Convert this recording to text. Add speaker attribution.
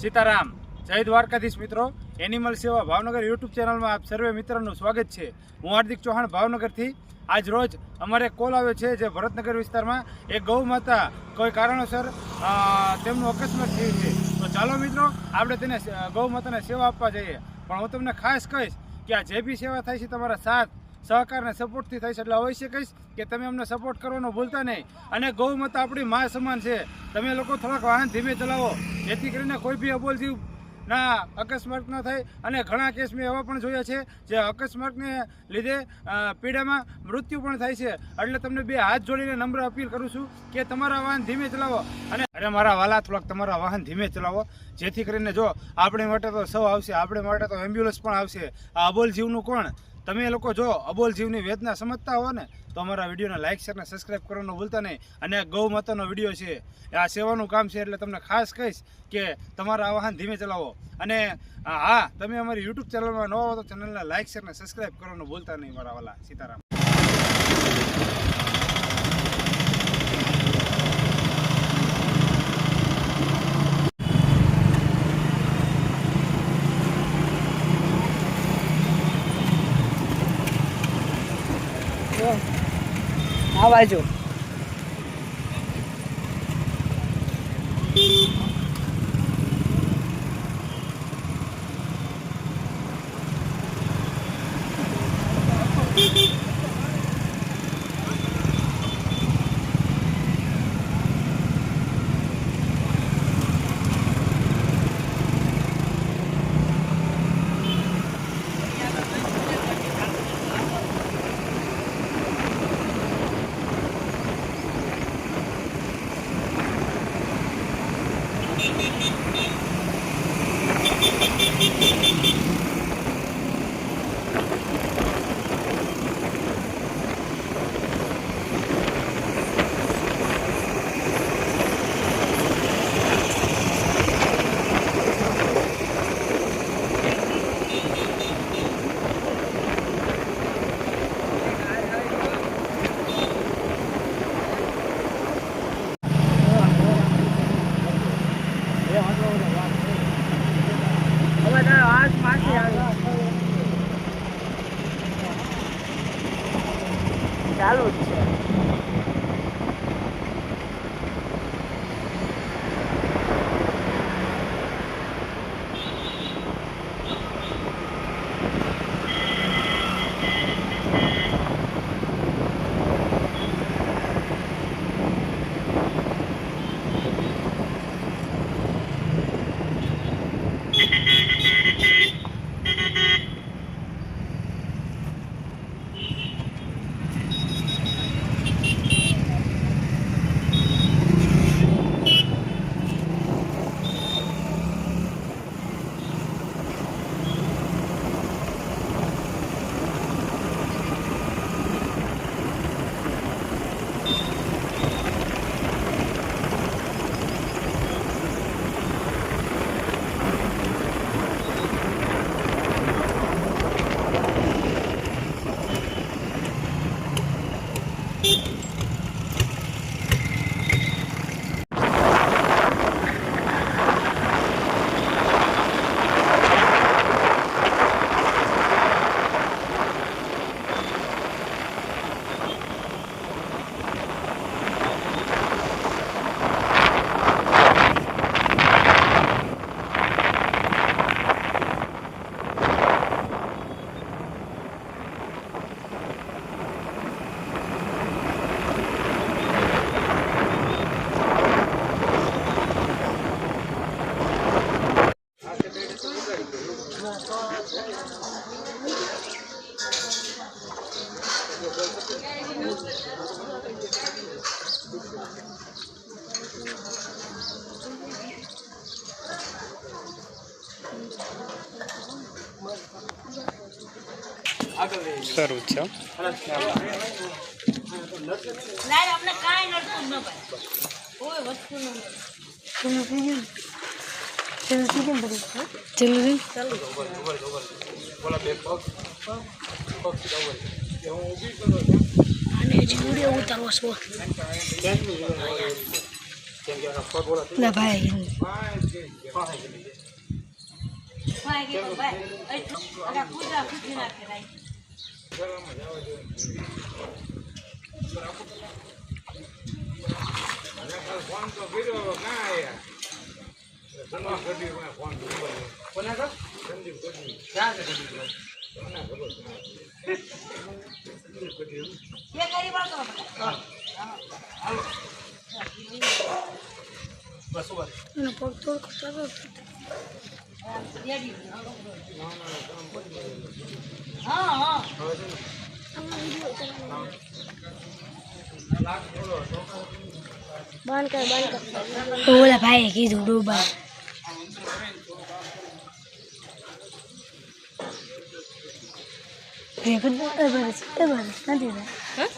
Speaker 1: સીતારામ, જય દ્વારકાધીશ મિત્રો. એનિમલ સેવા ભાવનગર યુટ્યુબ ચેનલમાં આપ સર્વે મિત્રોનું સ્વાગત છે. હું હાર્દિક ચૌહાણ ભાવનગરથી. આજ રોજ અમારે કોલ આવ્યો છે જે ભરતનગર વિસ્તારમાં એક ગૌ માતા કોઈ કારણોસર તેમનું અકસ્માત થયું છે. તો ચાલો મિત્રો આપણે તેને ગૌ માતાને સેવા આપવા જઈએ. પણ હું તમને ખાસ કહીશ કે આ જે બી સેવા થાય છે તમારા સાથ સહકાર અને સપોર્ટથી થાય છે, એટલે અવશ્ય કહીશ કે તમે અમને સપોર્ટ કરવાનો ભૂલતા નહીં. અને ગૌ માતા આપણી મા સમાન છે. તમે લોકો થોડાક વાહન ધીમે ચલાવો જેથી કરીને કોઈ બી અબોલ જીવ ના અકસ્માત ન થાય. અને ઘણા કેસ મેં એવા પણ જોયા છે જે અકસ્માતને લીધે પીડામાં મૃત્યુ પણ થાય છે. એટલે તમને બે હાથ જોડીને નમ્ર અપીલ કરું છું કે તમારા વાહન ધીમે ચલાવો. અને અરે મારા વાલા, થોડાક તમારા વાહન ધીમે ચલાવો જેથી કરીને જો આપણી માટે તો સૌ આવશે, આપણી માટે તો એમ્બ્યુલન્સ પણ આવશે. આ અબોલ જીવનું કોણ? તમે લોકો જો અબોલ જીવની વેદના સમજતા હો ને તો અમારા વિડીયોને લાઇક શેર અને સબસ્ક્રાઈબ કરવાનું ભૂલતા નહીં. અને ગૌ માતાનો વિડીયો છે, આ સેવાનું કામ છે, એટલે તમને ખાસ કહીશ કે તમારા વાહન ધીમે ચલાવો. અને હા, તમે અમારી યુટ્યુબ ચેનલમાં ન હો તો ચેનલને લાઇક શેર અને સબસ્ક્રાઈબ કરવાનું ભૂલતા નહીં મારા વાલા. સીતારામ.
Speaker 2: આ બાજુ ચાલુ જ છે.
Speaker 1: શરૂ છે.
Speaker 2: અમને કાંઈ નડતું ન ભાઈ, કોઈ વસ્તુ ન અને વિડીયો ઉતારવો છો.
Speaker 3: ના ભાઈ
Speaker 2: ભાઈ કે ભાઈ અરે કુદરા ફૂટી નાખે રાઈ
Speaker 1: ફોન તો કર્યો ના આયા કોના કા સંદીપ કોની ક્યાં છે સંદીપ કોના ખબર સંદીપ કોની
Speaker 2: ये करी बात तो
Speaker 1: હાલો બસ ઉપર
Speaker 3: મને પગ થોડો કટાવો
Speaker 2: रेडी हां हां
Speaker 3: બંધ કર ઓલા ભાઈ કીધું ડૂબા એ બધું નથી